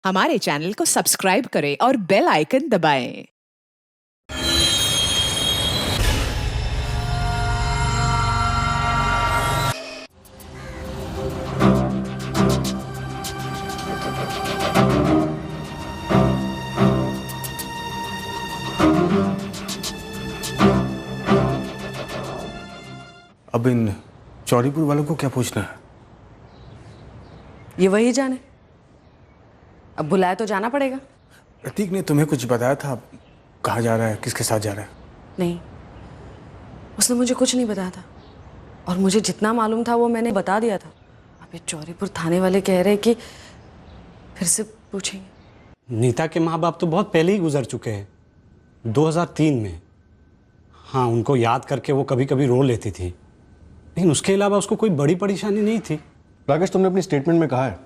हमारे चैनल को सब्सक्राइब करें और बेल आइकन दबाएं। अब इन चौड़ीपुर वालों को क्या पूछना है? ये वही जाने। अब बुलाया तो जाना पड़ेगा। प्रतीक ने तुम्हें कुछ बताया था? कहाँ जा रहा है, किसके साथ जा रहा है? नहीं, उसने मुझे कुछ नहीं बताया था और मुझे जितना मालूम था वो मैंने बता दिया था। अब ये चौड़ीपुर थाने वाले कह रहे कि फिर से पूछेंगे। नीता के माँ बाप तो बहुत पहले ही गुजर चुके हैं, 2003 में। हाँ, उनको याद करके वो कभी कभी रो लेती थी, लेकिन उसके अलावा उसको कोई बड़ी परेशानी नहीं थी। राकेश, तुमने अपनी स्टेटमेंट में कहा है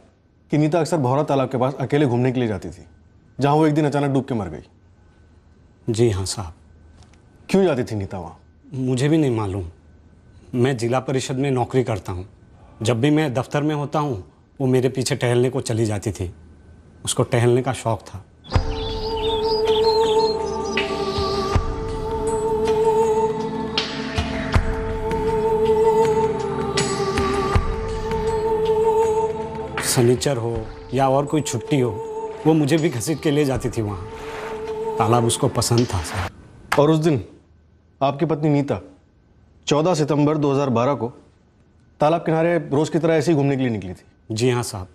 कि नीता अक्सर भौरा तालाब के पास अकेले घूमने के लिए जाती थी, जहां वो एक दिन अचानक डूब के मर गई। जी हाँ साहब। क्यों जाती थी नीता वहाँ? मुझे भी नहीं मालूम। मैं जिला परिषद में नौकरी करता हूँ। जब भी मैं दफ्तर में होता हूँ, वो मेरे पीछे टहलने को चली जाती थी। उसको टहलने का शौक था। शनिचर हो या और कोई छुट्टी हो, वो मुझे भी घसीट के ले जाती थी वहाँ। तालाब उसको पसंद था साहब। और उस दिन आपकी पत्नी नीता 14 सितंबर 2012 को तालाब किनारे रोज की तरह ऐसे ही घूमने के लिए निकली थी। जी हाँ साहब।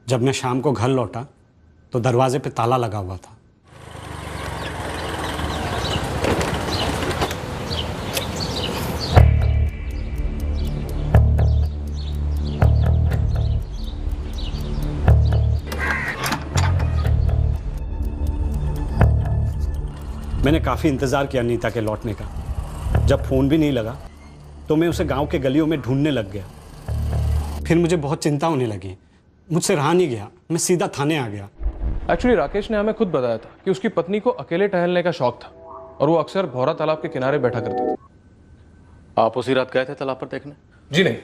जब मैं शाम को घर लौटा तो दरवाजे पे ताला लगा हुआ था। मैंने काफ़ी इंतज़ार किया नीता के लौटने का। जब फ़ोन भी नहीं लगा तो मैं उसे गांव के गलियों में ढूंढने लग गया। फिर मुझे बहुत चिंता होने लगी। मुझसे रहा नहीं गया, मैं सीधा थाने आ गया। एक्चुअली राकेश ने हमें खुद बताया था कि उसकी पत्नी को अकेले टहलने का शौक था और वो अक्सर भौरा तालाब के किनारे बैठा करती थी। आप उसी रात गए थे तालाब पर देखने? जी नहीं,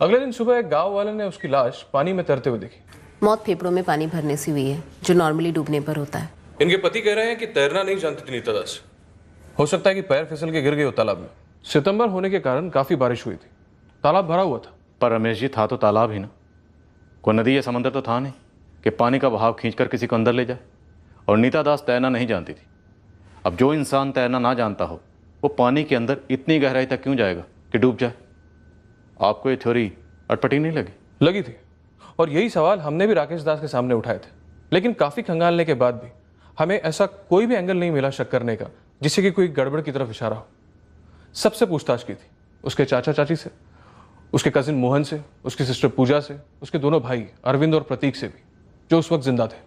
अगले दिन सुबह एक गाँव वाले ने उसकी लाश पानी में तैरते हुए देखी। मौत फेफड़ों में पानी भरने से हुई है, जो नॉर्मली डूबने पर होता है। इनके पति कह रहे हैं कि तैरना नहीं जानती थी नीता दास। हो सकता है कि पैर फिसल के गिर गए हो तालाब में। सितंबर होने के कारण काफी बारिश हुई थी, तालाब भरा हुआ था। पर रमेश जी, था तो तालाब ही ना, कोई नदी या समंदर तो था नहीं कि पानी का बहाव खींचकर किसी को अंदर ले जाए। और नीता दास तैरना नहीं जानती थी। अब जो इंसान तैरना ना जानता हो, वो पानी के अंदर इतनी गहराई तक क्यों जाएगा कि डूब जाए? आपको ये थ्योरी अटपटी नहीं लगी थी। और यही सवाल हमने भी राकेश दास के सामने उठाए थे, लेकिन काफी खंगालने के बाद भी हमें ऐसा कोई भी एंगल नहीं मिला शक करने का जिससे कि कोई गड़बड़ की तरफ इशारा हो। सबसे पूछताछ की थी, उसके चाचा चाची से, उसके कजिन मोहन से, उसकी सिस्टर पूजा से, उसके दोनों भाई अरविंद और प्रतीक से भी, जो उस वक्त जिंदा थे।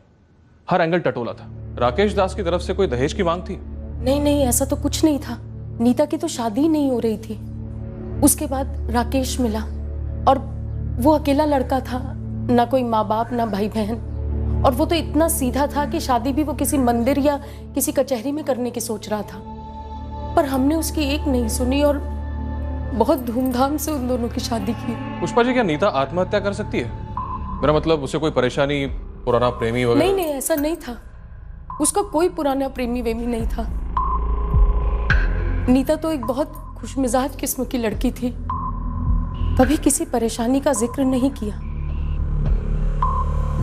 हर एंगल टटोला था। राकेश दास की तरफ से कोई दहेज की मांग थी? नहीं, ऐसा तो कुछ नहीं था। नीता की तो शादी नहीं हो रही थी। उसके बाद राकेश मिला और वो अकेला लड़का था, ना कोई माँ बाप ना भाई बहन। और वो तो इतना सीधा था कि शादी भी वो किसी मंदिर या किसी कचहरी में करने की सोच रहा था। पर हमने उसकी एक नहीं सुनी और बहुत धूमधाम से उन दोनों की शादी की। पुष्पा जी, क्या नीता आत्महत्या कर सकती है? मेरा मतलब, उसे कोई परेशानी, पुराना प्रेमी वगैरह? नहीं, ऐसा नहीं था। उसका कोई पुराना प्रेमी वेमी नहीं था। नीता तो एक बहुत खुशमिजाज किस्म की लड़की थी, कभी किसी परेशानी का जिक्र नहीं किया।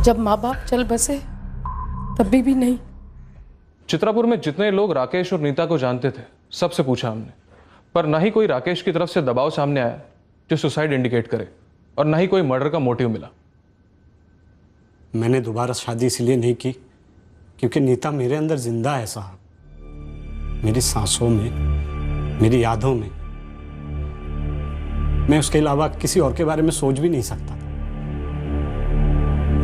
जब माँ बाप चल बसे तभी भी नहीं। चित्रापुर में जितने लोग राकेश और नीता को जानते थे, सबसे पूछा हमने, पर ना ही कोई राकेश की तरफ से दबाव सामने आया जो सुसाइड इंडिकेट करे, और ना ही कोई मर्डर का मोटिव मिला। मैंने दोबारा शादी इसलिए नहीं की क्योंकि नीता मेरे अंदर जिंदा है साहब। मेरी सांसों में, मेरी यादों में। मैं उसके अलावा किसी और के बारे में सोच भी नहीं सकता था।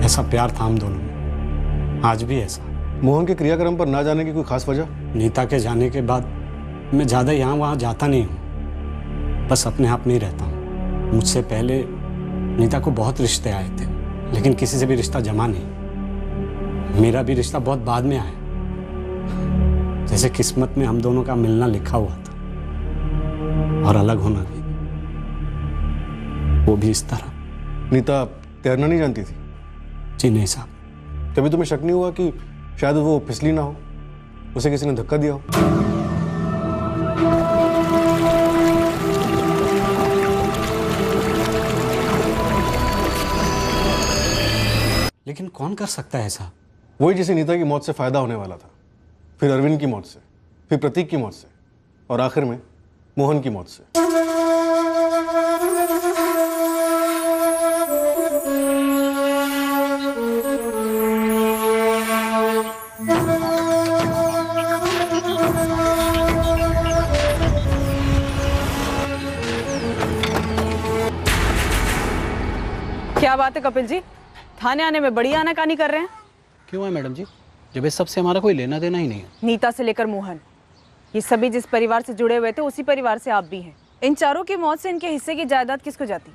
ऐसा प्यार था हम दोनों में, आज भी ऐसा। मोहन के क्रियाक्रम पर ना जाने की कोई खास वजह? नीता के जाने के बाद मैं ज़्यादा यहाँ वहाँ जाता नहीं हूँ, बस अपने आप में ही रहता हूँ। मुझसे पहले नीता को बहुत रिश्ते आए थे, लेकिन किसी से भी रिश्ता जमा नहीं। मेरा भी रिश्ता बहुत बाद में आया, जैसे किस्मत में हम दोनों का मिलना लिखा हुआ था, और अलग होना भी, वो भी इस तरह। नीता तैरना नहीं जानती थी? जी नहीं साहब, कभी तुम्हें शक नहीं हुआ कि शायद वो फिसली ना हो, उसे किसी ने धक्का दिया हो? लेकिन कौन कर सकता है ऐसा? वही जिसे नीता की मौत से फायदा होने वाला था, फिर अरविंद की मौत से, फिर प्रतीक की मौत से, और आखिर में मोहन की मौत से। क्या बात है कपिल जी, थाने आने में बड़ी आनाकानी कर रहे हैं? क्यों है मैडम जी, जब इस सब से हमारा कोई लेना देना ही नहीं है। नीता से लेकर मोहन, ये सभी जिस परिवार से जुड़े हुए थे उसी परिवार से आप भी हैं। इन चारों की मौत से इनके हिस्से की जायदाद किसको जाती?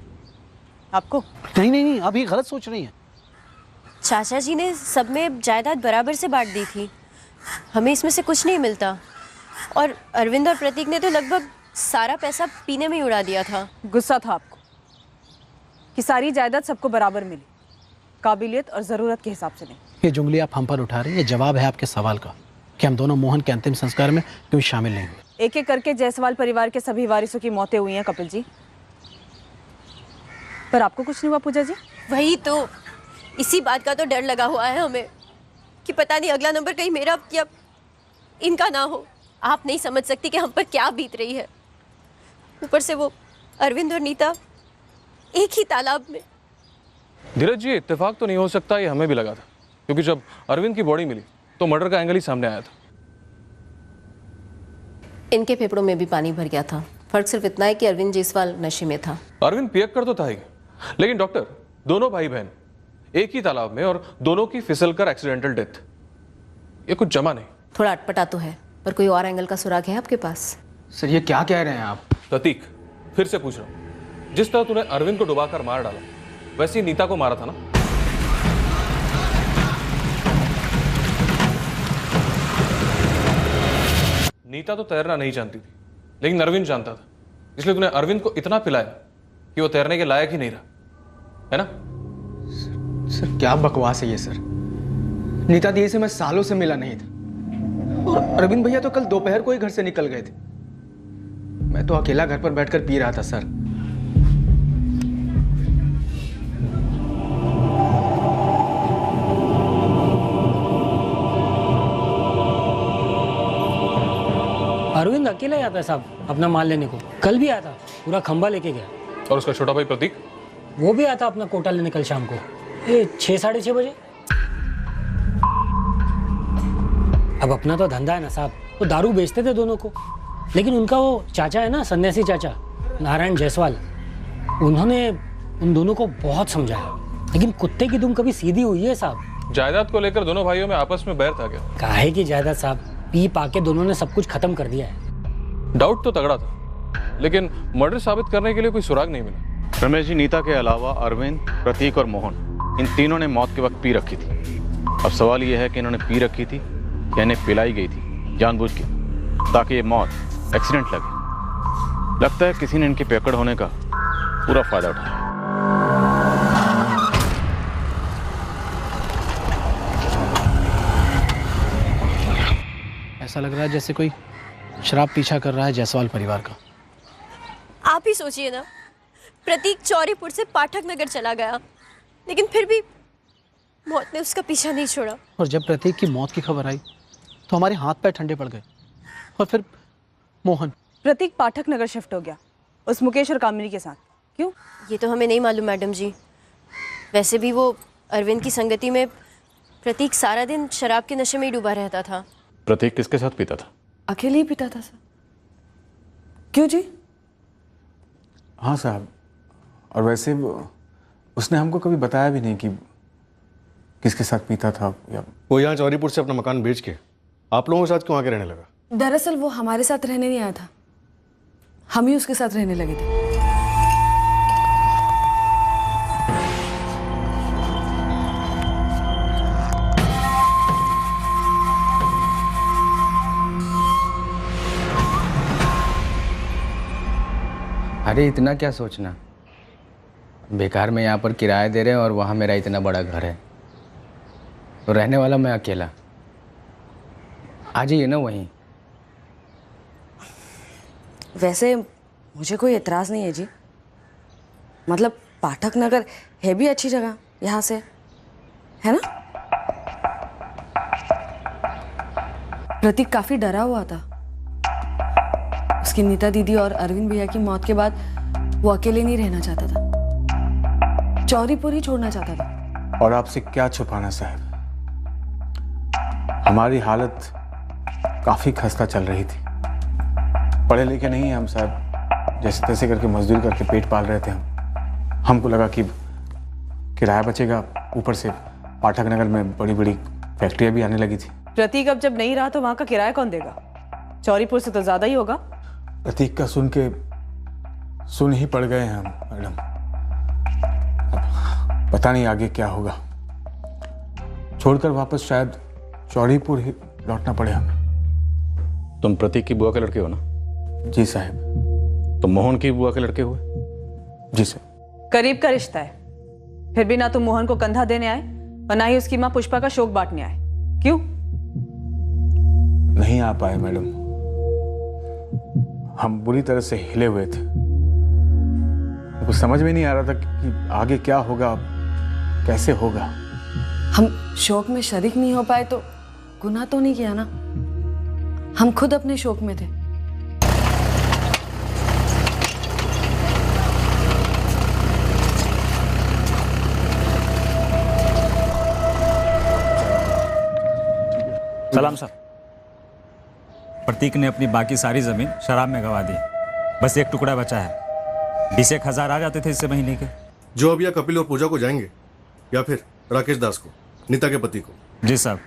आपको? नहीं नहीं नहीं, आप ये गलत सोच रही हैं। चाचा जी ने सब में जायदाद बराबर से बांट दी थी, हमें इसमें से कुछ नहीं मिलता। और अरविंद और प्रतीक ने तो लगभग सारा पैसा पीने में ही उड़ा दिया था। गुस्सा था आपको कि सारी जायदाद सबको बराबर मिली, काबिलियत और ज़रूरत के हिसाब से नहीं। ये जुंगली आप हम पर उठा रहे हैं, ये जवाब है आपके सवाल का कि हम दोनों मोहन के अंतिम संस्कार में क्यों शामिल नहीं हुए। एक एक करके जायसवाल परिवार के सभी वारिसों की मौतें हुई हैं कपिल जी, पर आपको कुछ नहीं हुआ पूजा जी? वही तो, इसी बात का तो डर लगा हुआ है हमें कि पता नहीं अगला नंबर कहीं मेरा या इनका ना हो। आप नहीं समझ सकती कि हम पर क्या बीत रही है। ऊपर से वो अरविंद और नीता एक ही तालाब में। धीरज जी, इत्तेफाक तो नहीं हो सकता, ये हमें भी लगा था, क्योंकि जब अरविंद की बॉडी मिली तो मर्डर का एंगल ही सामने आया था। इनके फेफड़ों में भी पानी भर गया था। फर्क सिर्फ इतना है कि अरविंद जायसवाल नशे में था। अरविंद पियक्कर तो था ही, लेकिन डॉक्टर, दोनों भाई बहन एक ही तालाब में और दोनों की फिसलकर एक्सीडेंटल डेथ, ये कुछ जमा नहीं। थोड़ा अटपटा तो है, पर कोई और एंगल का सुराग है आपके पास? सर ये क्या कह रहे हैं आप? प्रतीक, फिर से पूछ रहा हूं, जिस तरह तूने अरविंद को डुबाकर मार डाला, वैसे ही नीता को मारा था ना? नीता तो तैरना नहीं जानती थी, लेकिन अरविंद जानता था, इसलिए तूने अरविंद को इतना पिलाया कि वो तैरने के लायक ही नहीं रहा, है ना? सर क्या बकवास है ये सर। नीता दी से मैं सालों से मिला नहीं था, और अरविंद भैया तो कल दोपहर को ही घर से निकल गए थे। मैं तो अकेला घर पर बैठकर पी रहा था सर। अरविंद अकेला ही आता है साहब अपना माल लेने को। कल भी आया था, पूरा खंबा लेके गया। और उसका छोटा भाई प्रतीक? वो भी आता अपना कोटा लेने कल शाम को, ये 6 साढ़े 6 बजे। अब अपना तो धंधा है ना साहब, वो दारू बेचते थे दोनों को, लेकिन उनका वो चाचा है ना, सन्यासी चाचा नारायण जायसवाल, उन्होंने उन दोनों को बहुत समझाया, लेकिन कुत्ते की दुम कभी सीधी हुई है साहब। जायदाद को लेकर दोनों भाइयों में आपस में बैर था क्या? काहे की जायदाद साहब, पी पाके दोनों ने सब कुछ खत्म कर दिया है। डाउट तो तगड़ा था, लेकिन मर्डर साबित करने के लिए कोई सुराग नहीं मिला। रमेश जी, नीता के अलावा अरविंद, प्रतीक और मोहन, इन तीनों ने मौत के वक्त पी रखी थी। अब सवाल यह है कि इन्होंने पी रखी थी या इन्हें पिलाई गई थी जानबूझ के, ताकि ये मौत एक्सीडेंट लगे। लगता है किसी ने इनके पियक्कड़ होने का पूरा फायदा उठाया। ऐसा लग रहा है जैसे कोई शराब पीछा कर रहा है जायसवाल परिवार का। आप ही सोचिए ना, प्रतीक चौरीपुर से पाठक नगर चला गया, लेकिन फिर भी मौत ने उसका पीछा नहीं छोड़ा। और जब प्रतीक की मौत की खबर आई तो हमारे हाथ पैर ठंडे पड़ गए। और फिर मोहन। प्रतीक पाठक नगर शिफ्ट हो गया उस मुकेश और कामिनी के साथ। क्यों? ये तो हमें नहीं मालूम मैडम जी। वैसे भी वो अरविंद की संगति में प्रतीक सारा दिन शराब के नशे में ही डूबा रहता था। प्रतीक किसके साथ पीता था? अकेले ही पीता था सर। क्यों जी? हाँ साहब, और वैसे उसने हमको कभी बताया भी नहीं कि किसके साथ पीता था। या वो यहाँ चौरीपुर से अपना मकान बेच के आप लोगों के साथ क्यों आके रहने लगा? दरअसल वो हमारे साथ रहने नहीं आया था, हम ही उसके साथ रहने लगे थे। अरे इतना क्या सोचना, बेकार में यहाँ पर किराया दे रहे हैं और वहाँ मेरा इतना बड़ा घर है। तो रहने वाला मैं अकेला। आ जाइए ना वहीं। वैसे मुझे कोई एतराज़ नहीं है जी, मतलब पाठक नगर है भी अच्छी जगह यहाँ से, है ना? प्रतीक काफी डरा हुआ था। उसकी नीता दीदी और अरविंद भैया की मौत के बाद वो अकेले नहीं रहना चाहता था, चौरीपुर ही छोड़ना चाहता था। और आपसे क्या छुपाना साहब, हमारी हालत काफी खस्ता चल रही थी। पढ़े लिखे नहीं हैं हम साहब, जैसे तैसे करके मजदूरी करके पेट पाल रहे थे हम। हमको लगा कि किराया बचेगा, ऊपर से पाठक नगर में बड़ी बड़ी फैक्ट्रियां भी आने लगी थी। प्रतीक अब जब नहीं रहा तो वहां का किराया कौन देगा? चौरीपुर से तो ज्यादा ही होगा। प्रतीक का सुन ही पड़ गए हैं हम मैडम। पता नहीं आगे क्या होगा, छोड़कर वापस शायद चौरीपुर ही लौटना पड़े हमें। तुम प्रतीक की बुआ के लड़के हो ना? जी साहब। तुम मोहन की बुआ के लड़के हुए? जी सर। करीब का रिश्ता है, फिर भी ना तुम मोहन को कंधा देने आए और ना ही उसकी माँ पुष्पा का शोक बांटने आए। क्यों? नहीं आ पाए मैडम, हम बुरी तरह से हिले हुए थे। कुछ समझ में नहीं आ रहा था कि आगे क्या होगा, कैसे होगा। हम शोक में शरीक नहीं हो पाए तो गुनाह तो नहीं किया ना? हम खुद अपने शोक में थे। सलाम सर। प्रतीक ने अपनी बाकी सारी जमीन शराब में गंवा दी, बस एक टुकड़ा बचा है। 20,000 आ जाते थे इससे महीने के। जो अब या कपिल और पूजा को जाएंगे या फिर राकेश दास को, नीता के पति को? जी साहब,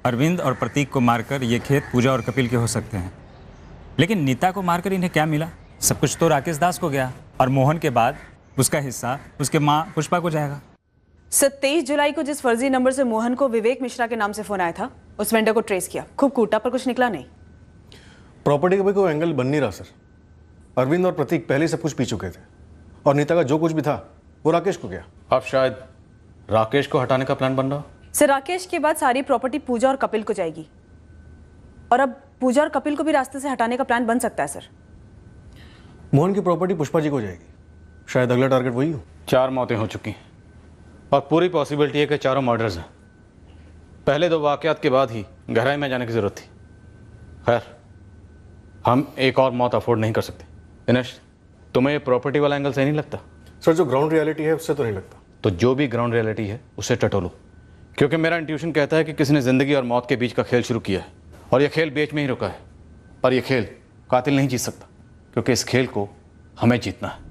अरविंद और प्रतीक को मारकर ये खेत पूजा और कपिल के हो सकते हैं, लेकिन नीता को मारकर इन्हें क्या मिला? सब कुछ तो राकेश दास को गया, और मोहन के बाद उसका हिस्सा उसके माँ पुष्पा को जाएगा। 23 जुलाई को जिस फर्जी नंबर से मोहन को विवेक मिश्रा के नाम से फोन आया था, उस वेंडर को ट्रेस किया, खूब कूटा पर कुछ निकला नहीं। प्रॉपर्टी का भी कोई एंगल बन नहीं रहा सर। अरविंद और प्रतीक पहले सब कुछ पी चुके थे, और नीता का जो कुछ भी था वो राकेश को गया। अब शायद राकेश को हटाने का प्लान बन रहा। सर, राकेश के बाद सारी प्रॉपर्टी पूजा और कपिल को जाएगी, और अब पूजा और कपिल को भी रास्ते से हटाने का प्लान बन सकता है सर। मोहन की प्रॉपर्टी पुष्पा जी को जाएगी, शायद अगला टारगेट वही हो। 4 मौतें हो चुकी हैं और पूरी पॉसिबिलिटी है कि चारों मर्डर्स हैं। पहले 2 वाकयात के बाद ही गहराई में जाने की जरूरत थी। खैर, हम एक और मौत अफोर्ड नहीं कर सकते। दिनेश, तुम्हें ये प्रॉपर्टी वाला एंगल सही नहीं लगता? सर, जो ग्राउंड रियलिटी है उससे तो नहीं लगता। तो जो भी ग्राउंड रियलिटी है उसे टटोलो, क्योंकि मेरा इंट्यूशन कहता है कि किसी ने जिंदगी और मौत के बीच का खेल शुरू किया है, और यह खेल बीच में ही रुका है। पर यह खेल कातिल नहीं जीत सकता, क्योंकि इस खेल को हमें जीतना है।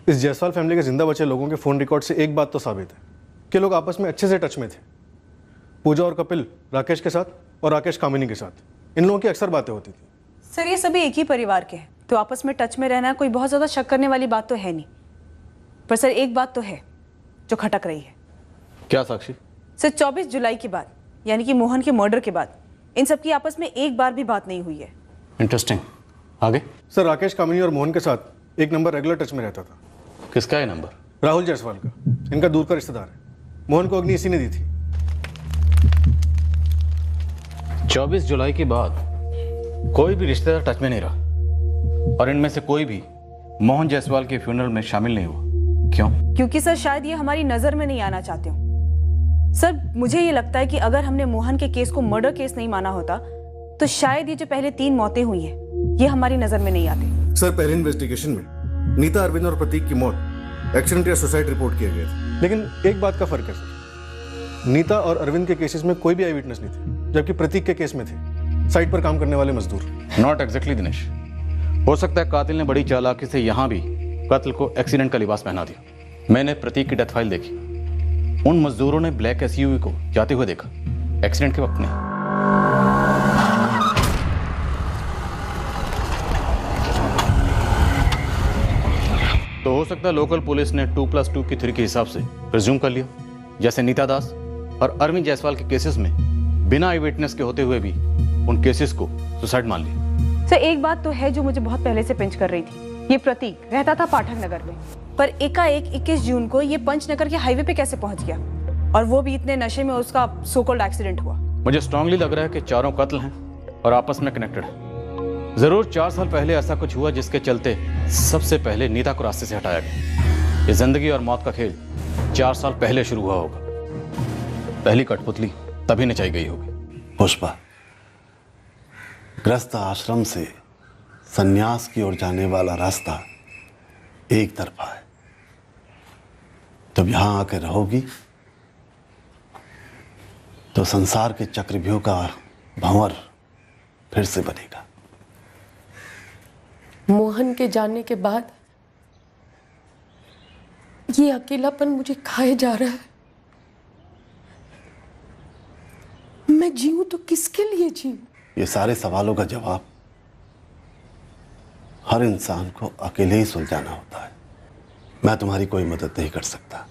इस जायसवाल फैमिली के जिंदा बचे लोगों के फ़ोन रिकॉर्ड से एक बात तो साबित है कि लोग आपस में अच्छे से टच में थे। पूजा और कपिल राकेश के साथ, और राकेश कामिनी के साथ। इन लोगों की अक्सर बातें होती थी। सर, ये सभी एक ही परिवार के हैं, तो आपस में टच में रहना कोई बहुत ज़्यादा शक करने वाली बात तो है नहीं। पर सर, एक बात तो है जो खटक रही है। क्या साक्षी? सर, 24 जुलाई के बाद, यानी कि मोहन के मर्डर के बाद, इन सबकी आपस में एक बार भी बात नहीं हुई है। इंटरेस्टिंग। आगे? सर, राकेश कामिनी और मोहन के साथ एक नंबर रेगुलर टच में रहता था। किसका है नंबर? राहुल जायसवाल का, इनका दूर का रिश्तेदार है। मोहन को अग्नि इसी ने दी थी। 24 जुलाई के बाद कोई भी रिश्तेदार टच में नहीं रहा, और इनमें से कोई भी मोहन जायसवाल के फ्यूनरल में शामिल नहीं हुआ। क्यों? क्योंकि सर, शायद ये हमारी नजर में नहीं आना चाहते हो। सर, मुझे ये लगता है कि अगर हमने मोहन के केस को मर्डर केस नहीं माना होता, तो शायद ये जो पहले 3 मौतें हुई हैं, ये हमारी नजर में नहीं आती। सर, पहले इन्वेस्टिगेशन में नीता, अरविंद और प्रतीक की मौत एक्सीडेंट या सुसाइड रिपोर्ट किया गया था। लेकिन एक बात का फर्क है सर, नीता और अरविंद के केसेस में कोई भी आई विटनेस नहीं थे, जबकि प्रतीक के केस में थे साइट पर काम करने वाले मजदूर। नॉट एग्जैक्टली दिनेश, हो सकता है कातिल ने बड़ी चालाकी से यहाँ भी कत्ल को एक्सीडेंट का लिबास पहना दिया। मैंने प्रतीक की डेथ फाइल देखी, उन मजदूरों ने ब्लैक एसयूवी को जाते हुए देखा, एक्सीडेंट के वक्त नहीं। तो हो सकता है लोकल पुलिस ने 2+2 की थ्योरी के हिसाब से प्रिज्यूम कर लिया, जैसे नीता दास और अरविंद जायसवाल के केसेस में बिना आई विटनेस के होते हुए भी उन केसेस को सुसाइड मान लिया। सर एक बात तो है जो मुझे बहुत पहले से पिंच कर रही थी, ये प्रतीक रहता था पाठक नगर में, पर एकाएक 21 जून को ये पंचनगर के हाईवे पे कैसे पहुंच गया, और वो भी इतने नशे में उसका सो कॉल्ड एक्सीडेंट हुआ। मुझे स्ट्रांगली लग रहा है कि चारों कत्ल हैं और आपस में कनेक्टेड है। जरूर 4 साल पहले ऐसा कुछ हुआ जिसके चलते सबसे पहले नीता को रास्ते से हटाया गया। ये जिंदगी और मौत का खेल 4 साल पहले शुरू हुआ होगा। पहली कठपुतली तभी नचाई गई होगी। पुष्पा, ग्रस्त आश्रम से सन्यास की ओर जाने वाला रास्ता एक तरफा है। जब यहां आकर रहोगी तो संसार के चक्रव्यूह का भंवर फिर से बनेगा। मोहन के जाने के बाद ये अकेलापन मुझे खाए जा रहा है। मैं जीऊं तो किसके लिए जीऊं? ये सारे सवालों का जवाब हर इंसान को अकेले ही सुलझाना होता है। मैं तुम्हारी कोई मदद नहीं कर सकता।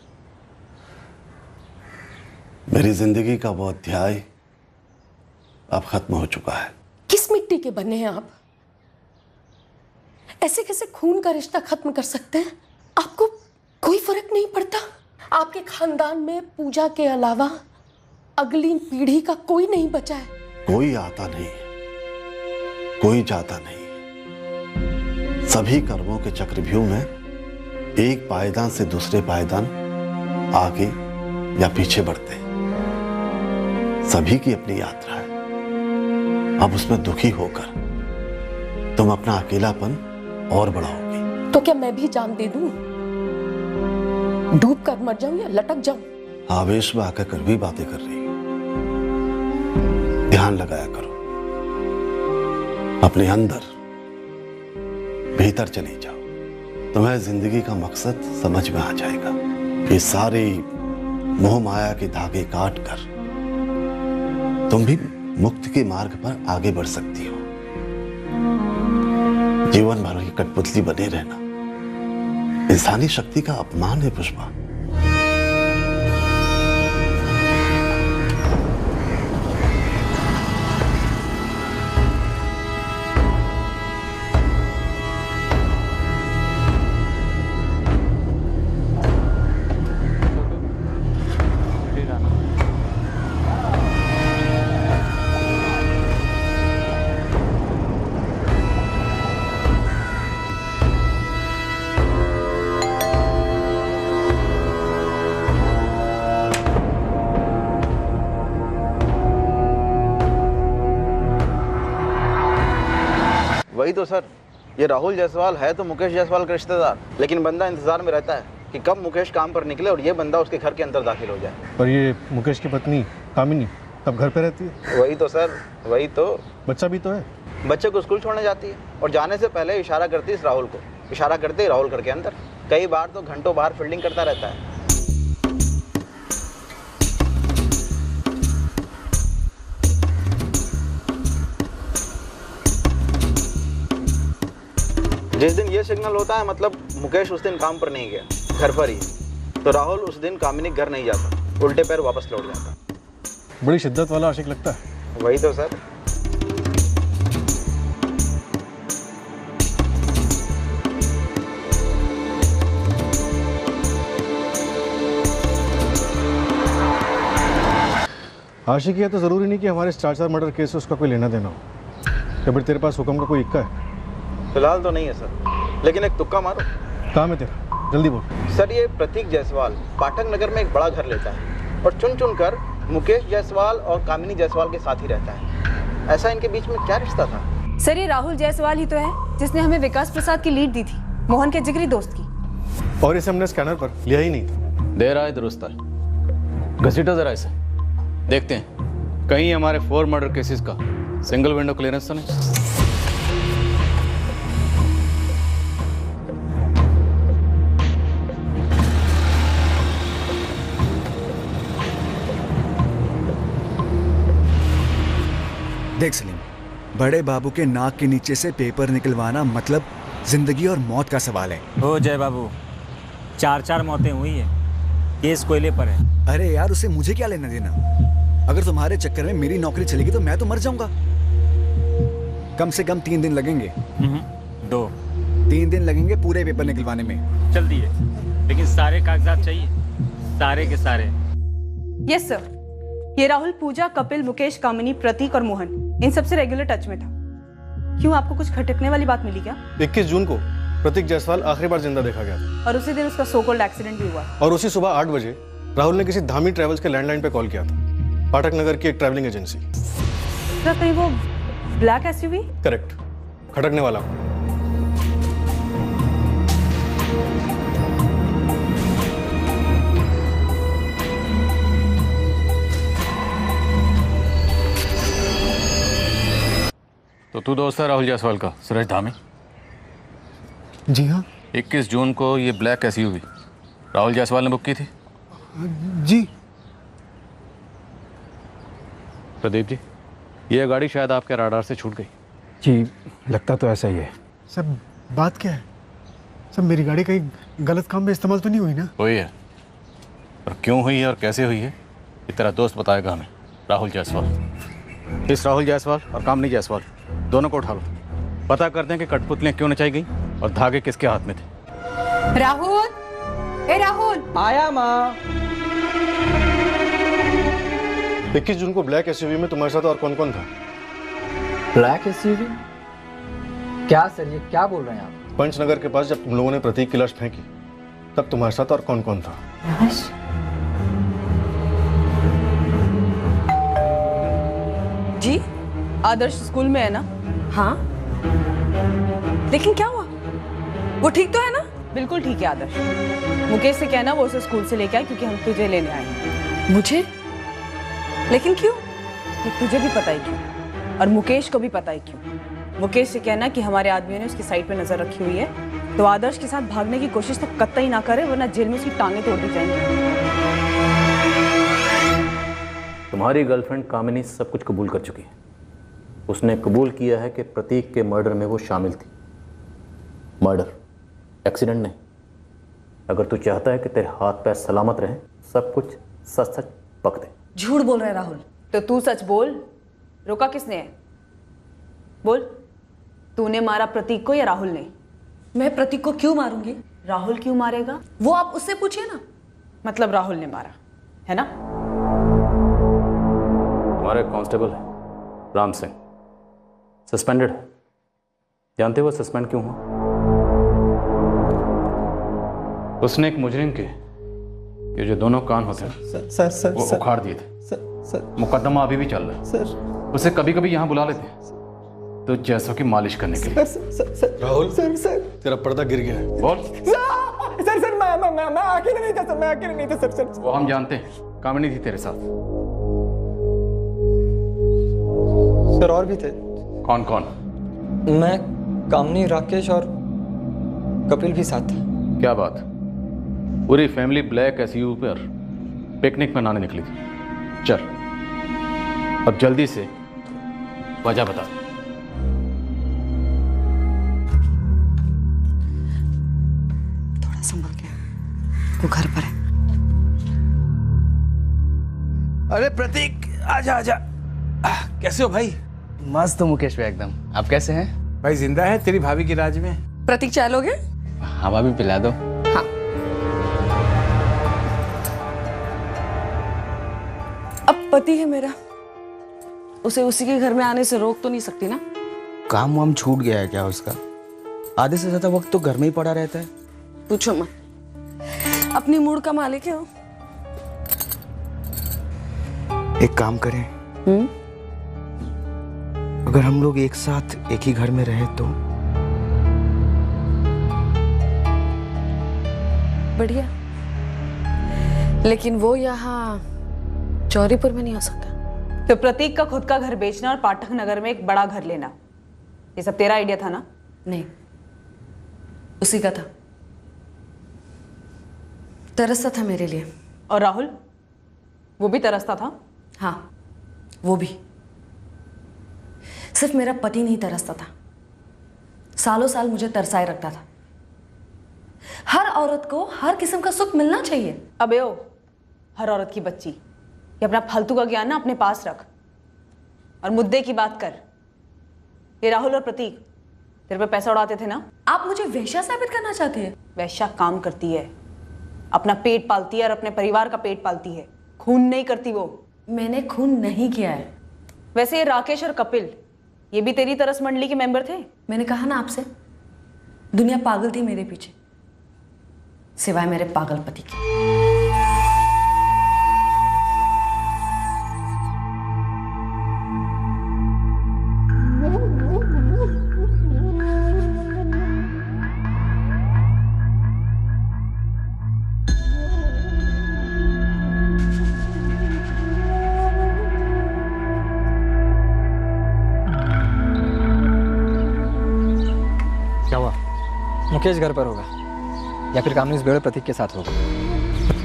मेरी जिंदगी का वो अध्याय अब खत्म हो चुका है। किस मिट्टी के बने हैं आप? ऐसे कैसे खून का रिश्ता खत्म कर सकते हैं? आपको कोई फर्क नहीं पड़ता? आपके खानदान में पूजा के अलावा अगली पीढ़ी का कोई नहीं बचा है। कोई आता नहीं है, कोई जाता नहीं है। सभी कर्मों के चक्रव्यूह में एक पायदान से दूसरे पायदान आगे या पीछे बढ़ते हैं। सभी की अपनी यात्रा है। अब उसमें दुखी होकर तुम अपना अकेलापन और बढ़ाओगी। तो क्या मैं भी जान दे दूं? डूब कर मर जाऊं या लटक जाऊं? आवेश में आकर कड़वी बातें कर रही हो। ध्यान लगाया करो। अपने अंदर भीतर चली जाओ। तुम्हें जिंदगी का मकसद समझ में आ जाएगा। ये सारे मोह माया के धागे काट कर तुम भी मुक्ति के मार्ग पर आगे बढ़ सकती हो। जीवन भर की कठपुतली बने रहना इंसानी शक्ति का अपमान है पुष्पा। वही तो सर, ये राहुल जायसवाल है तो मुकेश जायसवाल का रिश्तेदार, लेकिन बंदा इंतजार में रहता है कि कब मुकेश काम पर निकले और ये बंदा उसके घर के अंदर दाखिल हो जाए। पर ये मुकेश की पत्नी कामिनी तब घर पे रहती है। वही तो सर, वही तो। बच्चा भी तो है। बच्चे को स्कूल छोड़ने जाती है और जाने से पहले इशारा करती है इस राहुल को। इशारा करते ही राहुल घर के अंदर। कई बार तो घंटों बाहर फील्डिंग करता रहता है। जिस दिन ये सिग्नल होता है मतलब मुकेश उस दिन काम पर नहीं गया, घर पर ही। तो राहुल उस दिन कामिनी घर नहीं जाता, उल्टे पैर वापस लौट जाता। बड़ी शिद्दत वाला आशिक लगता है। वही तो सर। आशिकी है तो जरूरी नहीं कि हमारे 4 मर्डर केस से उसका कोई लेना देना हो। या फिर तेरे पास हुक्म का कोई इक्का है? फिलहाल तो नहीं है सर, लेकिन एक तुक्का मारो। काम है तेरा, जल्दी बोल। सर ये प्रतीक जायसवाल पाठक नगर में एक बड़ा घर लेता है और चुन चुन कर मुकेश जायसवाल और कामिनी जायसवाल के साथ ही रहता है। ऐसा इनके बीच में क्या रिश्ता था? सर ये राहुल जायसवाल ही तो है जिसने हमें विकास प्रसाद की लीड दी थी। मोहन के जिगरी दोस्त की। और इसे हमने स्कैनर पर लिया ही नहीं था। देर आए दुरुस्त आए। घसीटो जरा इसे, देखते हैं कहीं हमारे 4 मर्डर केसेस का सिंगल विंडो क्लियरेंस तो नहीं। देख सलीम, बड़े बाबू के नाक के नीचे से पेपर निकलवाना मतलब जिंदगी और मौत का सवाल है। ओ जय बाबू, 4 मौतें हुई है, केस कोयले पर है। अरे यार, उसे मुझे क्या लेना देना? अगर तुम्हारे चक्कर में मेरी नौकरी चलेगी तो मैं तो मर जाऊंगा। कम से कम 3 दिन लगेंगे। 2 3 दिन लगेंगे पूरे पेपर निकलवाने में। चल दिए, लेकिन सारे कागजात चाहिए, सारे के सारे। Yes sir. ये राहुल पूजा, कपिल, मुकेश, कामिनी, प्रतीक और मोहन इन सबसे रेगुलर टच में था। क्यों, आपको कुछ खटकने वाली बात मिली क्या? 21 जून को प्रतीक जायसवाल आखिरी बार जिंदा देखा गया था। और उसी दिन उसका सो कॉल्ड एक्सीडेंट भी हुआ। और उसी सुबह 8 बजे राहुल ने किसी धामी ट्रेवल्स के लैंडलाइन पे कॉल किया था, पाठक नगर की एक ट्रैवलिंग एजेंसी। सर कहीं वो ब्लैक एसयूवी? करेक्ट, खटकने वाला। तो तू दोस्त है राहुल जायसवाल का, सुरेश धामी? जी हाँ। 21 जून को ये ब्लैक एसयूवी राहुल जायसवाल ने बुक की थी? जी। प्रदीप जी, ये गाड़ी शायद आपके राडार से छूट गई। जी, लगता तो ऐसा ही है। सर बात क्या है? सर मेरी गाड़ी कहीं गलत काम में इस्तेमाल तो नहीं हुई ना? हुई है, और क्यों हुई है और कैसे हुई है ये तेरा दोस्त बताएगा हमें, राहुल जायसवाल। इस राहुल जायसवाल और कामनी जायसवाल दोनों को उठा लो, पता करते हैं कि कठपुतलियां क्यों नचाई गई और धागे किसके हाथ में थे। राहुल, ए राहुल। आया माँ। 21 जून को ब्लैक एसयूवी में तुम्हारे साथ और कौन कौन था? Black SUV? क्या सर, ये क्या बोल रहे हैं आप? पंचनगर के पास जब तुम लोगों ने प्रतीक की लाश फेंकी तब तुम्हारे साथ और कौन कौन था? जी, आदर्श स्कूल में है ना? हाँ। लेकिन क्या हुआ? वो ठीक तो है ना? बिल्कुल ठीक है आदर्श। मुकेश से कहना वो उसे स्कूल से लेके आए, क्योंकि हम तुझे लेने आए। मुझे? लेकिन क्यों? ये तुझे भी पता है क्यों, और मुकेश को भी पता है क्यों। मुकेश से कहना कि हमारे आदमियों ने उसकी साइड पे नजर रखी हुई है, तो आदर्श के साथ भागने की कोशिश तो कतई ना करे, वरना जेल में उसकी टांगें तोड़ दी जाएंगी। तुम्हारी गर्लफ्रेंड कामिनी सब कुछ कबूल कर चुकी है। उसने कबूल किया है कि प्रतीक के मर्डर में वो शामिल थी। मर्डर, एक्सीडेंट नहीं। अगर तू चाहता है कि तेरे हाथ पैर सलामत रहें, सब कुछ सच सच पक दे। झूठ बोल रहा है राहुल। तो तू सच बोल, रोका किसने है? बोल, तूने मारा प्रतीक को या राहुल ने? मैं प्रतीक को क्यों मारूंगी? राहुल क्यों मारेगा? वो आप उससे पूछिए ना। मतलब राहुल ने मारा है ना? तुम्हारा एक कांस्टेबल है राम सिंह, सस्पेंडेड है। जानते हो वो सस्पेंड क्यों हुआ? उसने एक मुजरिम के ये जो दोनों कान होते हैं सर वो उखाड़ दिए थे। सर मुकदमा अभी भी चल रहा है। सर उसे कभी कभी यहाँ बुला लेते हैं तो जैसों की मालिश करने के लिए। सर राहुल, सर तेरा पर्दा गिर गया है। बोल। सर मैं अकेले नहीं था सर, मैं अकेले नहीं था सर। वो हम जानते हैं, कामिनी थी तेरे साथ। सर और भी थे। कौन कौन? मैं, कामनी, राकेश और कपिल भी साथ था। क्या बात? पूरी फैमिली ब्लैक एसयूवी पर पिकनिक मनाने निकली थी। चल अब जल्दी से वजह बता। थोड़ा संभल के, वो घर पर है। अरे प्रतीक, आजा आजा। कैसे हो भाई? मस्त हो मुकेश भाई एकदम। आप कैसे हैं? भाई जिंदा है तेरी भाभी की राज में। प्रतीक चाय लोगे? हवा भी पिला दो। हाँ। अब पति है मेरा, उसे उसी के घर में आने से रोक तो नहीं सकती ना? काम वाम छूट गया है क्या उसका? आधे से ज्यादा वक्त तो घर में ही पड़ा रहता है। पूछो मत, अपनी मूड का मालिक है वो। एक काम करें, अगर हम लोग एक साथ एक ही घर में रहे तो? बढ़िया, लेकिन वो यहाँ चौरीपुर में नहीं हो सकता। तो प्रतीक का खुद का घर बेचना और पाठक नगर में एक बड़ा घर लेना, ये सब तेरा आइडिया था ना? नहीं, उसी का था। तरसता था मेरे लिए। और राहुल, वो भी तरसता था? हाँ, वो भी। सिर्फ मेरा पति नहीं तरसता था, सालों साल मुझे तरसाए रखता था। हर औरत को हर किस्म का सुख मिलना चाहिए। अबे ओ, हर औरत की बच्ची, ये अपना फालतू का ज्ञान ना अपने पास रख और मुद्दे की बात कर। ये राहुल और प्रतीक तेरे पे पैसा उड़ाते थे ना? आप मुझे वेश्या साबित करना चाहते हैं? वेश्या काम करती है, अपना पेट पालती है और अपने परिवार का पेट पालती है, खून नहीं करती वो। मैंने खून नहीं किया है। वैसे ये राकेश और कपिल, ये भी तेरी तरस मंडली के मेंबर थे? मैंने कहा ना आपसे, दुनिया पागल थी मेरे पीछे, सिवाय मेरे पागल पति के। क्या हुआ? मुकेश घर पर होगा या फिर कामनी इस बेड़े प्रतीक के साथ होगा।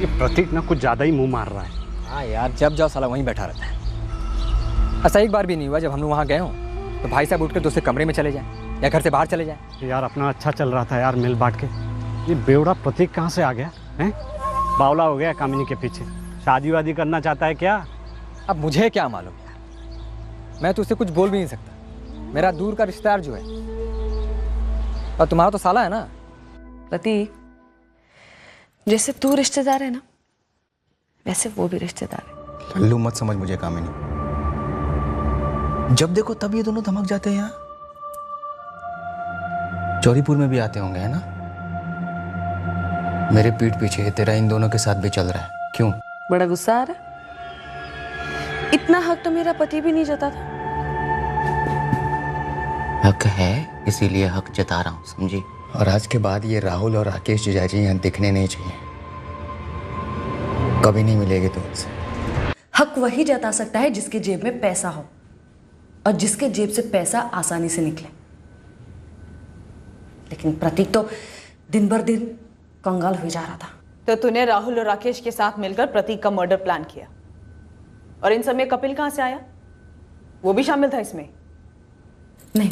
ये प्रतीक ना कुछ ज़्यादा ही मुंह मार रहा है। हाँ यार, जब जाओ साला वहीं बैठा रहता है। ऐसा एक बार भी नहीं हुआ जब हम लोग वहाँ गए हों तो भाई साहब उठ कर दूसरे कमरे में चले जाएं या घर से बाहर चले जाएं। यार अपना अच्छा चल रहा था यार, मिल बांट के। ये बेवड़ा प्रतीक कहाँ से आ गया है? बावला हो गया कामिनी के पीछे। शादी वादी करना चाहता है क्या? अब मुझे क्या मालूम यार, मैं तो उससे कुछ बोल भी नहीं सकता। मेरा दूर का रिश्तेदार जो है, और तुम्हारा तो साला है ना। प्रतीक, जैसे तू रिश्तेदार है ना, वैसे वो भी रिश्तेदार है। लल्लू मत समझ मुझे कामिनी, जब देखो तब ये दोनों धमक जाते हैं यहाँ। चौरीपुर में भी आते होंगे, है ना? मेरे पीठ पीछे तेरा इन दोनों के साथ भी चल रहा है, क्यों? बड़ा गुस्सा आ रहा है? इतना हक तो मेरा पति भी नहीं जता था। हक है, इसीलिए हक जता रहा हूँ, समझी? और आज के बाद ये राहुल और राकेश जीजाजी यहाँ दिखने नहीं चाहिए, कभी नहीं मिलेगी तुमसे। हक वही जता सकता है जिसके जेब में पैसा हो और जिसके जेब से पैसा आसानी से निकले। लेकिन प्रतीक तो दिन भर दिन कंगाल हो जा रहा था। तो तूने राहुल और राकेश के साथ मिलकर प्रतीक का मर्डर प्लान किया, और इन सब में कपिल कहां से आया? वो भी शामिल था इसमें? नहीं,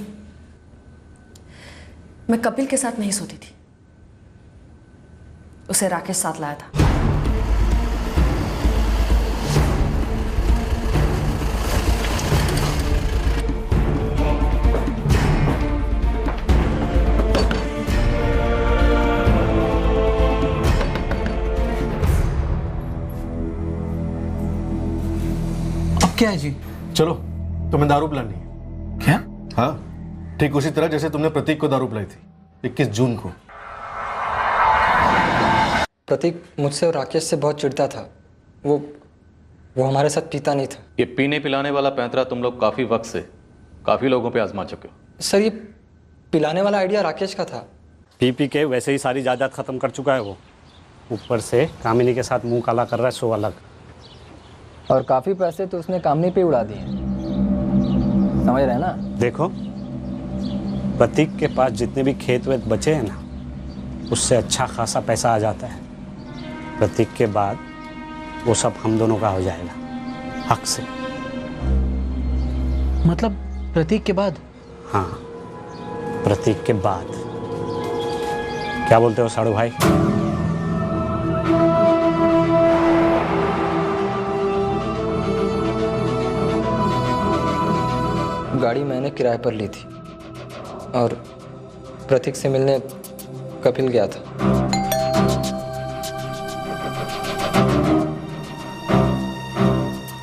मैं कपिल के साथ नहीं सोती थी, उसे राकेश साथ लाया था। अब क्या है जी? चलो, तुम्हें दारू पिलानी है। क्या? हाँ, ठीक उसी तरह जैसे तुमने प्रतीक को दारू पिलाई थी 21 जून को। प्रतीक मुझसे और राकेश से बहुत चिढ़ता था। वो हमारे साथ पीता नहीं था। ये पीने पिलाने वाला पैंतरा तुम लोग काफ़ी वक्त से काफ़ी लोगों पे आजमा चुके हो। सर, ये पिलाने वाला आइडिया राकेश का था। पी पी के वैसे ही सारी जायदाद ख़त्म कर चुका है वो, ऊपर से कामिनी के साथ मुंह काला कर रहा है, सो अलग। और काफ़ी पैसे तो उसने कामनी पे उड़ा दिए, समझ रहे हैं ना? देखो, प्रतीक के पास जितने भी खेत वेत बचे हैं ना, उससे अच्छा खासा पैसा आ जाता है। प्रतीक के बाद वो सब हम दोनों का हो जाएगा, हक से। मतलब प्रतीक के बाद? हाँ, प्रतीक के बाद। क्या बोलते हो साड़ू भाई? गाड़ी मैंने किराए पर ली थी और प्रतीक से मिलने कपिल गया था।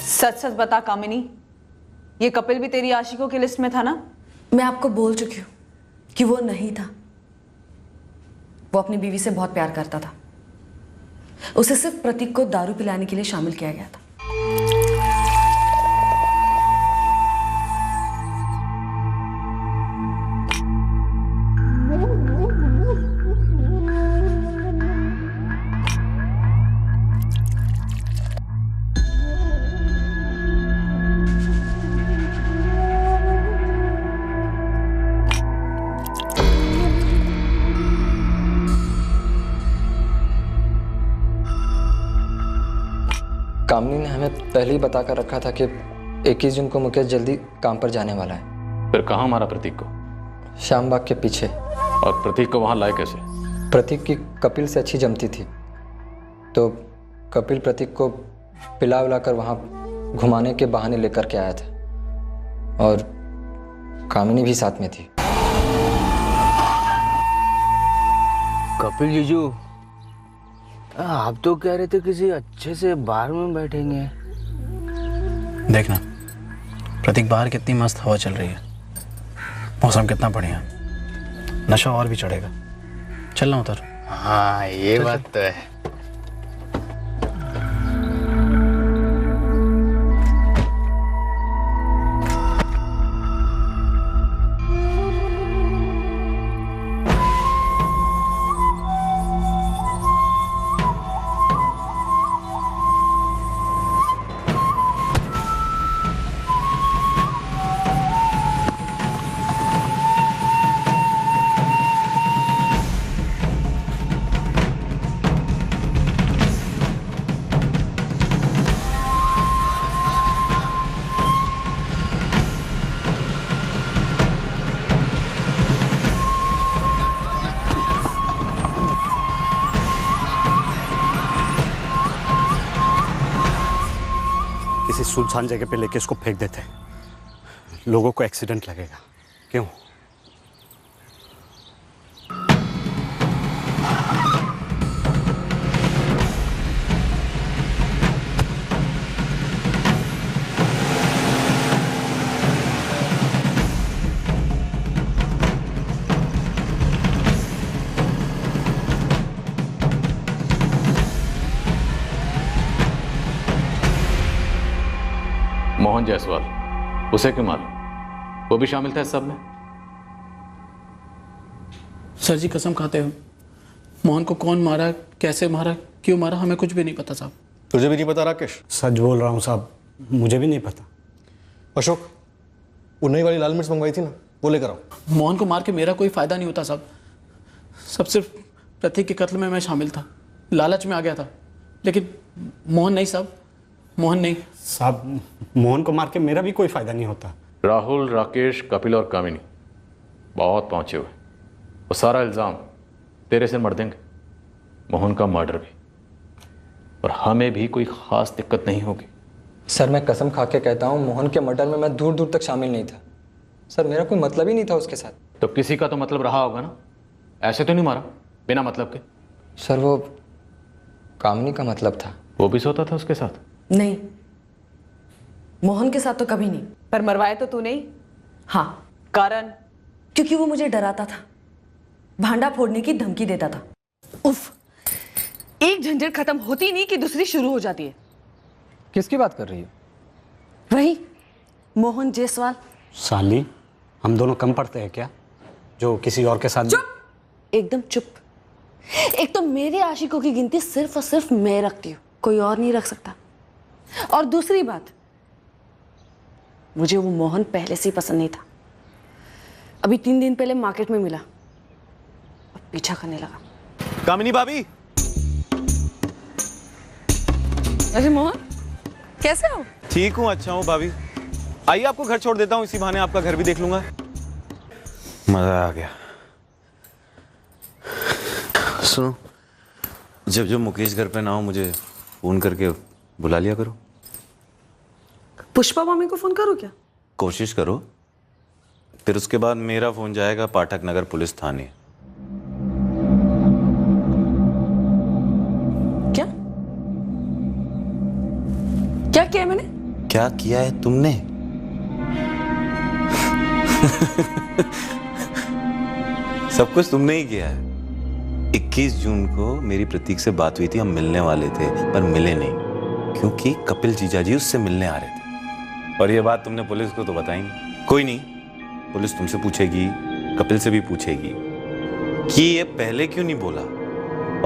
सच सच बता कामिनी, ये कपिल भी तेरी आशिकों की लिस्ट में था ना? मैं आपको बोल चुकी हूँ कि वो नहीं था। वो अपनी बीवी से बहुत प्यार करता था। उसे सिर्फ प्रतीक को दारू पिलाने के लिए शामिल किया गया था। कामनी ने हमें पहले ही बता कर रखा था कि 21 जून को मुकेश जल्दी काम पर जाने वाला है। फिर कहाँ मारा प्रतीक को? श्यामबाग के पीछे। और प्रतीक को वहाँ लाए कैसे? प्रतीक की कपिल से अच्छी जमती थी, तो कपिल प्रतीक को पिला उला कर वहाँ घुमाने के बहाने लेकर के आया था, और कामिनी भी साथ में थी। कपिल जीजू, आप तो कह रहे थे किसी अच्छे से बार में बैठेंगे। देखना प्रतीक, बाहर कितनी मस्त हवा चल रही है, मौसम कितना बढ़िया, नशा और भी चढ़ेगा। चल ना उधर। हाँ ये बात तो है। किसी सुनसान जगह पे लेके इसको फेंक देते हैं, लोगों को एक्सीडेंट लगेगा। क्यों? मोहन जायसवाल, उसे क्यों मारा? वो भी शामिल था इस सब में? सर जी कसम खाते हो, मोहन को कौन मारा, कैसे मारा, क्यों मारा, हमें कुछ भी नहीं पता साहब। तुझे भी नहीं पता राकेश? सच बोल रहा हूँ साहब, मुझे भी नहीं पता। अशोक, वो नई वाली लाल मिर्च मंगवाई थी ना, वो लेकर आओ। मोहन को मार के मेरा कोई फायदा नहीं होता साहब। सब सिर्फ प्रतीक के कत्ल में मैं शामिल था, लालच में आ गया था, लेकिन मोहन नहीं साहब, मोहन नहीं। साहब मोहन को मार के मेरा भी कोई फायदा नहीं होता। राहुल, राकेश, कपिल और कामिनी बहुत पहुंचे हुए, वो सारा इल्ज़ाम तेरे से मर देंगे, मोहन का मर्डर भी, और हमें भी कोई ख़ास दिक्कत नहीं होगी। सर मैं कसम खा के कहता हूँ, मोहन के मर्डर में मैं दूर दूर तक शामिल नहीं था। सर मेरा कोई मतलब ही नहीं था उसके साथ। तो किसी का तो मतलब रहा होगा ना, ऐसे तो नहीं मारा बिना मतलब के। सर वो कामिनी का मतलब था। वो भी सोता था उसके साथ? नहीं, मोहन के साथ तो कभी नहीं। पर मरवाया तो तू नहीं? हाँ। कारण? क्योंकि वो मुझे डराता था, भांडा फोड़ने की धमकी देता था। उफ, एक झंझट खत्म होती नहीं कि दूसरी शुरू हो जाती है। किसकी बात कर रही है? वही मोहन जायसवाल। साली, हम दोनों कम पड़ते हैं क्या, जो किसी और के साथ? चुप, एकदम चुप। एक तो मेरे आशिकों की गिनती सिर्फ और सिर्फ मैं रखती हूँ, कोई और नहीं रख सकता। और दूसरी बात, मुझे वो मोहन पहले से ही पसंद नहीं था। अभी 3 दिन पहले मार्केट में मिला, अब पीछा करने लगा। कामिनी भाभी। अरे मोहन, कैसे हो? ठीक हूँ, अच्छा हूँ भाभी। आइए आपको घर छोड़ देता हूँ, इसी बहाने आपका घर भी देख लूंगा। मजा आ गया। सुनो, जब जब मुकेश घर पे ना हो मुझे फोन करके बुला लिया करो। पुष्पा मामी को फोन करो क्या? कोशिश करो, फिर उसके बाद मेरा फोन जाएगा पाठक नगर पुलिस थाने। क्या क्या किया मैंने? क्या किया है तुमने? सब कुछ तुमने ही किया है। 21 जून को मेरी प्रतीक से बात हुई थी, हम मिलने वाले थे पर मिले नहीं, क्योंकि कपिल जीजाजी उससे मिलने आ रहे थे। और ये बात तुमने पुलिस को तो बताई नहीं। कोई नहीं, पुलिस तुमसे पूछेगी, कपिल से भी पूछेगी कि ये पहले क्यों नहीं बोला।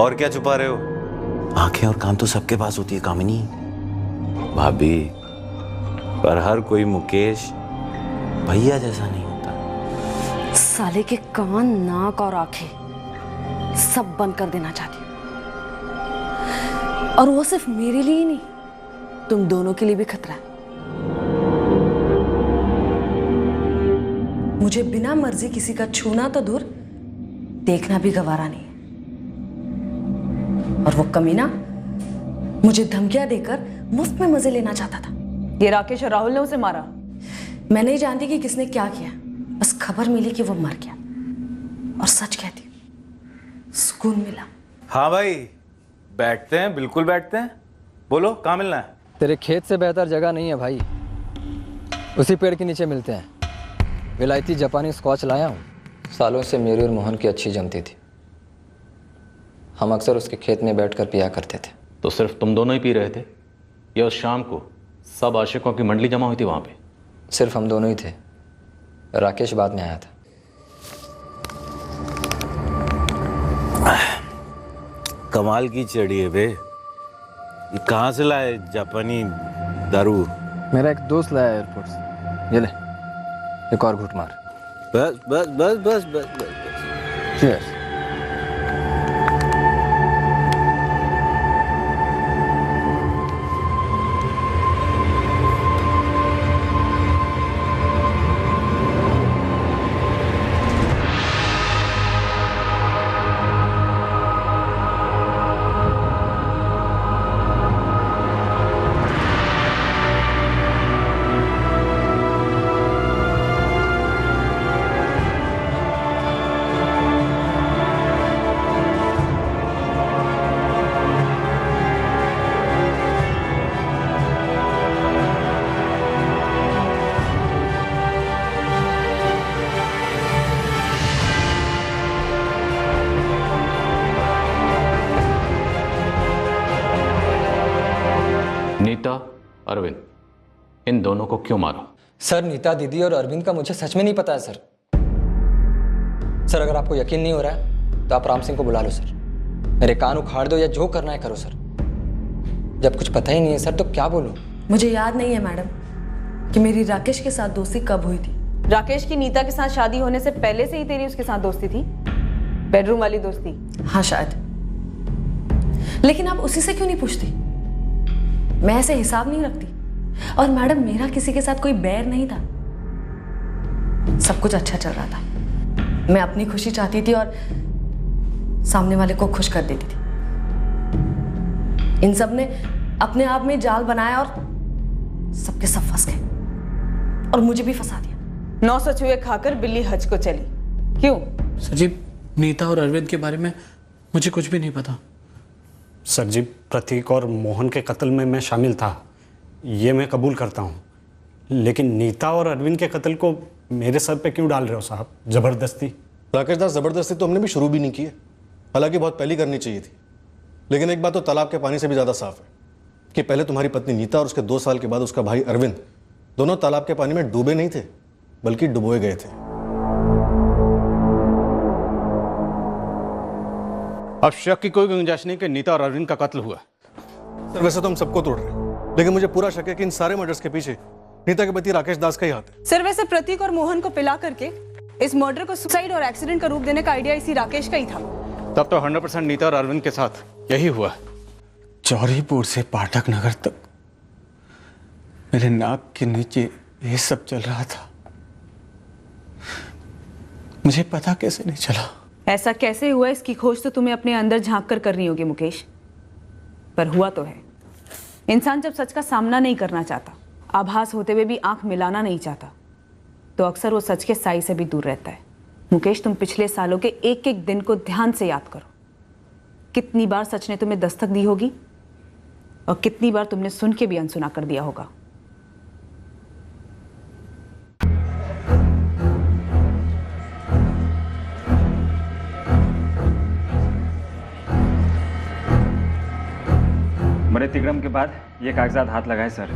और क्या छुपा रहे हो? आंखें और कान तो सबके पास होती है कामिनी भाभी, पर हर कोई मुकेश भैया जैसा नहीं होता। साले के कान, नाक और आंखें सब बंद कर देना चाहती हूँ, और वो सिर्फ मेरे लिए ही नहीं, तुम दोनों के लिए भी खतरा है। मुझे बिना मर्जी किसी का छूना तो दूर, देखना भी गवारा नहीं है। और वो कमीना मुझे धमकियां देकर मुफ्त में मजे लेना चाहता था। ये राकेश और राहुल ने उसे मारा? मैं नहीं जानती कि किसने क्या किया, बस खबर मिली कि वो मर गया। और सच कहती हूँ, सुकून मिला। हाँ भाई, बैठते हैं, बिल्कुल बैठते हैं। बोलो, कहाँ मिलना है? तेरे खेत से बेहतर जगह नहीं है भाई, उसी पेड़ के नीचे मिलते हैं। विलायती जापानी स्कॉच लाया हूँ, सालों से मेरी और मोहन की अच्छी जमती थी। हम अक्सर उसके खेत में बैठकर पिया करते थे। तो सिर्फ तुम दोनों ही पी रहे थे या उस शाम को सब आशिकों की मंडली जमा हुई थी वहाँ पे? सिर्फ हम दोनों ही थे, राकेश बाद में आया था। कमाल की चढ़ी है बे। ये कहाँ से लाए जापानी दारू? मेरा एक दोस्त लाया एयरपोर्ट से। ये ले, एक और घूंट मार। बस बस बस बस बस बस बस। Cheers। नीता, अरविंद, इन दोनों को क्यों मारा? सर, नीता दीदी और अरविंद का मुझे सच में नहीं पता है सर। सर, अगर आपको यकीन नहीं हो रहा है तो आप राम सिंह को बुला लो सर। मेरे कान उखाड़ दो या जो करना है करो सर। जब कुछ पता ही नहीं है सर तो क्या बोलूं? मुझे याद नहीं है मैडम कि मेरी राकेश के साथ दोस्ती कब हुई थी। राकेश की नीता के साथ शादी होने से पहले से ही तेरी उसके साथ दोस्ती थी? बेडरूम वाली दोस्ती? हाँ शायद, लेकिन आप उसी से क्यों नहीं पूछती? मैं ऐसे हिसाब नहीं रखती। और मैडम, मेरा किसी के साथ कोई बैर नहीं था, सब कुछ अच्छा चल रहा था। मैं अपनी खुशी चाहती थी और सामने वाले को खुश कर देती थी। इन सब ने अपने आप में जाल बनाया और सबके सब फंस गए और मुझे भी फंसा दिया। 900 चूहे खाकर बिल्ली हज को चली। क्यों? सर जी, नीता और अरविंद के बारे में मुझे कुछ भी नहीं पता। सर जी, प्रतीक और मोहन के कत्ल में मैं शामिल था, ये मैं कबूल करता हूँ। लेकिन नीता और अरविंद के कत्ल को मेरे सर पे क्यों डाल रहे हो साहब, जबरदस्ती? राकेश दास, जबरदस्ती तो हमने भी शुरू भी नहीं की है, हालांकि बहुत पहले करनी चाहिए थी। लेकिन एक बात तो तालाब के पानी से भी ज़्यादा साफ है कि पहले तुम्हारी पत्नी नीता और उसके 2 साल के बाद उसका भाई अरविंद दोनों तालाब के पानी में डूबे नहीं थे, बल्कि डुबोए गए थे। अब शक की कोई गुंजाइश नहीं कि नीता और अरविंद का कत्ल हुआ। सर, वैसे तो हम सबको तोड़ रहे हैं, लेकिन मुझे पूरा शक है कि इन सारे मर्डर्स के पीछे नीता के पति राकेश दास का ही हाथ है। सर, वैसे प्रतीक और मोहन को पिला करके इस मर्डर को सुसाइड और एक्सीडेंट का रूप देने का आइडिया इसी राकेश का ही था। तब तो 100% नीता और अरविंद के साथ यही हुआ। चौरीपुर से पाठक नगर तक मेरे नाक के नीचे ये सब चल रहा था, मुझे पता कैसे नहीं चला? ऐसा कैसे हुआ इसकी खोज तो तुम्हें अपने अंदर झांक कर करनी होगी मुकेश, पर हुआ तो है। इंसान जब सच का सामना नहीं करना चाहता, आभास होते हुए भी आंख मिलाना नहीं चाहता, तो अक्सर वो सच के साई से भी दूर रहता है। मुकेश, तुम पिछले सालों के एक एक दिन को ध्यान से याद करो। कितनी बार सच ने तुम्हें दस्तक दी होगी और कितनी बार तुमने सुन के भी अनसुना कर दिया होगा। बड़े तिगड़म के बाद ये कागजात हाथ लगाए सर।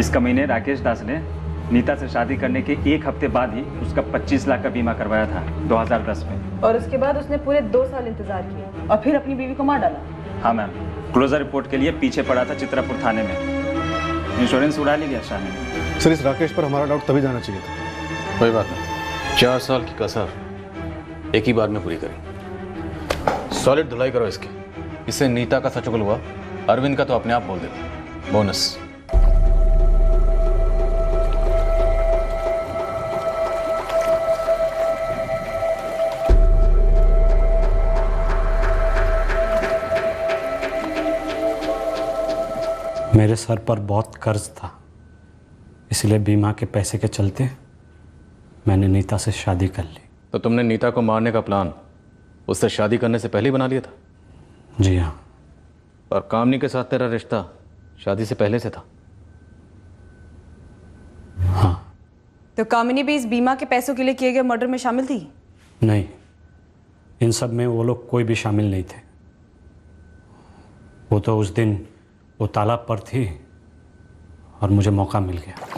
इस कमीने राकेश दास ने नीता से शादी करने के 1 हफ्ते बाद ही उसका 25 लाख का बीमा करवाया था 2010 में। और उसके बाद उसने पूरे 2 साल इंतजार किया और फिर अपनी बीवी को मार डाला। हाँ मैम, क्लोजर रिपोर्ट के लिए पीछे पड़ा था चित्रापुर थाने में। इंश्योरेंस उड़ा ली गया शाह ने। सर, इस राकेश पर हमारा डाउट तभी जाना चाहिए था। कोई बात नहीं, 4 साल की कसर एक ही बार में पूरी करें। सॉलिड धुलाई करो इसकी। इससे नीता का सच उगल हुआ अरविंद का तो अपने आप बोल देता, बोनस। मेरे सर पर बहुत कर्ज था, इसलिए बीमा के पैसे के चलते मैंने नीता से शादी कर ली। तो तुमने नीता को मारने का प्लान उससे शादी करने से पहले ही बना लिया था? जी हाँ। और कामनी के साथ तेरा रिश्ता शादी से पहले से था? हाँ। तो कामिनी भी इस बीमा के पैसों के लिए किए गए मर्डर में शामिल थी? नहीं, इन सब में वो लोग कोई भी शामिल नहीं थे। वो तो उस दिन वो तालाब पर थी और मुझे मौका मिल गया।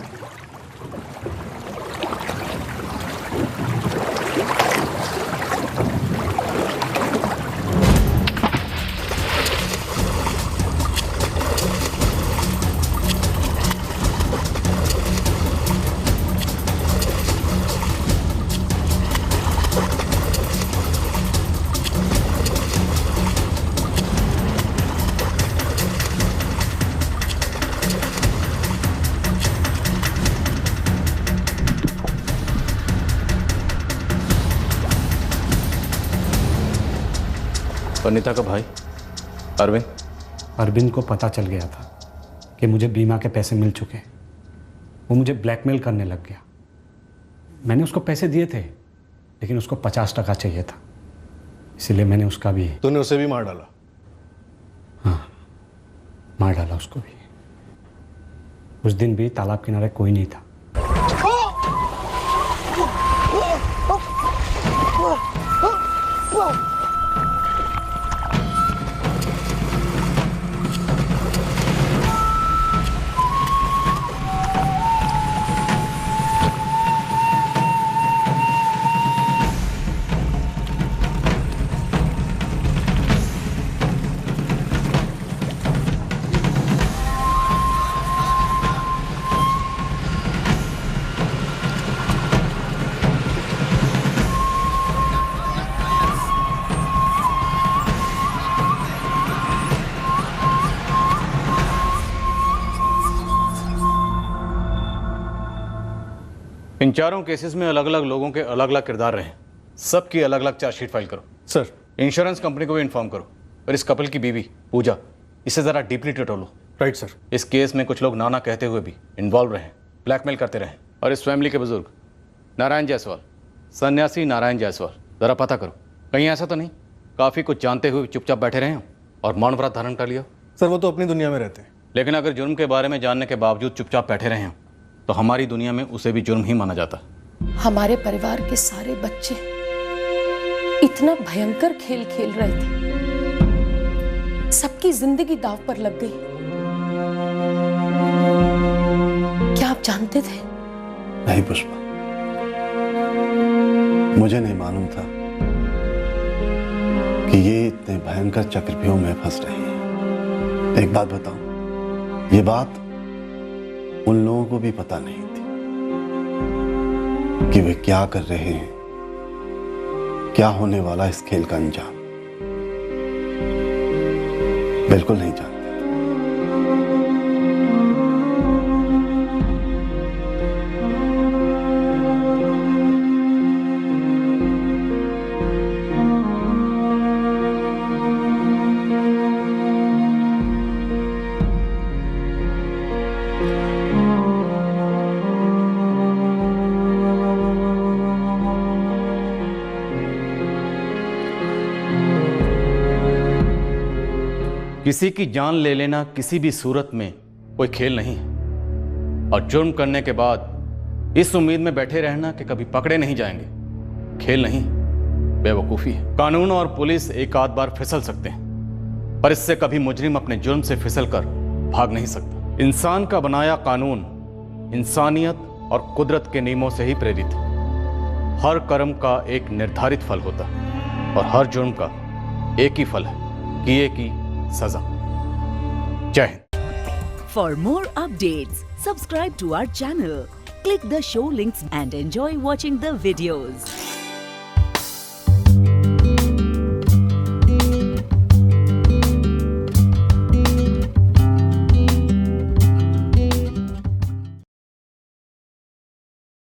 और नीता का भाई अरविंद? अरविंद को पता चल गया था कि मुझे बीमा के पैसे मिल चुके। वो मुझे ब्लैकमेल करने लग गया। मैंने उसको पैसे दिए थे, लेकिन उसको 50% चाहिए था, इसीलिए मैंने उसका भी। तूने उसे भी मार डाला? हाँ, मार डाला उसको भी। उस दिन भी तालाब किनारे कोई नहीं था। इन चारों केसेस में अलग अलग लोगों के अलग अलग किरदार रहे। सबकी अलग अलग चार्जशीट फाइल करो। सर। इंश्योरेंस कंपनी को भी इन्फॉर्म करो, और इस कपल की बीवी पूजा, इसे ज़रा डीपली टटोलो। Right sir. इस केस में कुछ लोग नाना कहते हुए भी इन्वॉल्व रहे, ब्लैकमेल करते रहे। और इस फैमिली के बुजुर्ग नारायण जायसवाल, सन्यासी नारायण जायसवाल, ज़रा पता करो कहीं ऐसा तो नहीं काफ़ी कुछ जानते हुए चुपचाप बैठे रहे हो और मौन व्रत धारण कर लिया। सर वो तो अपनी दुनिया में रहते हैं। लेकिन अगर जुर्म के बारे में जानने के बावजूद चुपचाप बैठे रहे हो तो हमारी दुनिया में उसे भी जुर्म ही माना जाता है। हमारे परिवार के सारे बच्चे इतना भयंकर खेल खेल रहे थे, सबकी जिंदगी दांव पर लग गई। क्या आप जानते थे? नहीं पुष्पा, मुझे नहीं मालूम था कि ये इतने भयंकर चक्रव्यूह में फंस रही है। एक बात बताऊं, ये बात उन लोगों को भी पता नहीं थी कि वे क्या कर रहे हैं, क्या होने वाला इस खेल का अंजाम। बिल्कुल नहीं जानते। किसी की जान ले लेना किसी भी सूरत में कोई खेल नहीं है, और जुर्म करने के बाद इस उम्मीद में बैठे रहना कि कभी पकड़े नहीं जाएंगे खेल नहीं, बेवकूफ़ी है। कानून और पुलिस एक आध बार फिसल सकते हैं, पर इससे कभी मुजरिम अपने जुर्म से फिसल कर भाग नहीं सकता। इंसान का बनाया कानून इंसानियत और कुदरत के नियमों से ही प्रेरित है। हर कर्म का एक निर्धारित फल होता है और हर जुर्म का एक ही फल है, किए की सजा। जय Hind. For more updates, subscribe to our channel, click the show links and enjoy watching the videos.